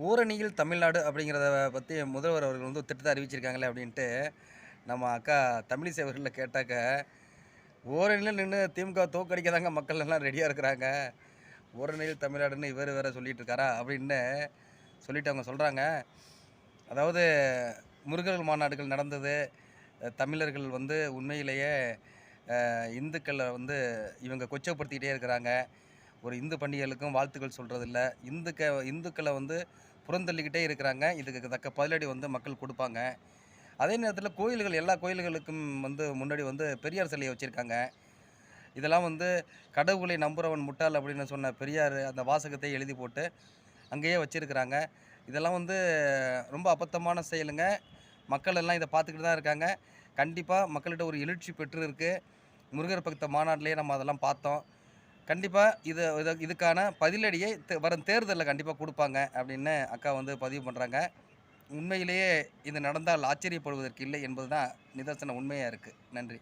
ஓரணியில் தமிழ்நாடு அப்படிங்கிறத பற்றி முதல்வர் அவர்கள் வந்து திட்டத்தை அறிவிச்சிருக்காங்களே அப்படின்ட்டு நம்ம அக்கா தமிழிசை அவர்கள கேட்டாக்க, ஓரணியில் நின்று திமுக தோற்கடிக்க தாங்க மக்கள் எல்லாம் ரெடியாக இருக்கிறாங்க. ஓரணியில் தமிழ்நாடுன்னு இவர் வேற சொல்லிட்டு இருக்காரா அப்படின்னு சொல்லிட்டு அவங்க சொல்கிறாங்க. அதாவது முருகர் மாநாடுகள் நடந்தது. தமிழர்கள் வந்து உண்மையிலேயே இந்துக்களை வந்து இவங்க கொச்சைப்படுத்திக்கிட்டே இருக்கிறாங்க. ஒரு இந்து பண்டிகைகளுக்கும் வாழ்த்துக்கள் சொல்கிறதில்ல. இந்துக்களை வந்து புறந்தள்ளிக்கிட்டே இருக்கிறாங்க. இதுக்கு தக்க பதிலடி வந்து மக்கள் கொடுப்பாங்க. அதே நேரத்தில் கோயில்கள் எல்லா கோயில்களுக்கும் வந்து முன்னாடி வந்து பெரியார் சிலையை வச்சுருக்காங்க. இதெல்லாம் வந்து கடவுளை நம்புறவன் முட்டாள் அப்படின்னு சொன்ன பெரியார் அந்த வாசகத்தை எழுதி போட்டு அங்கேயே வச்சுருக்கிறாங்க. இதெல்லாம் வந்து ரொம்ப அபத்தமான செயலுங்க. மக்கள் எல்லாம் இதை பார்த்துக்கிட்டு தான் இருக்காங்க. கண்டிப்பா மக்கள்கிட்ட ஒரு எழுச்சி பெற்று இருக்கு. முருகர் பக்த மாநாட்டிலேயே நம்ம அதெல்லாம் பார்த்தோம். கண்டிப்பா இதுக்கான பதிலடியை வரும் தேர்தல்ல கண்டிப்பா குடுப்பாங்க அப்படின்னு அக்கா வந்து பதிவு பண்றாங்க. உண்மையிலேயே இது நடந்தால் ஆச்சரியப்படுவதற்கு இல்லை என்பது தான் நிதர்சன உண்மையா இருக்கு. நன்றி.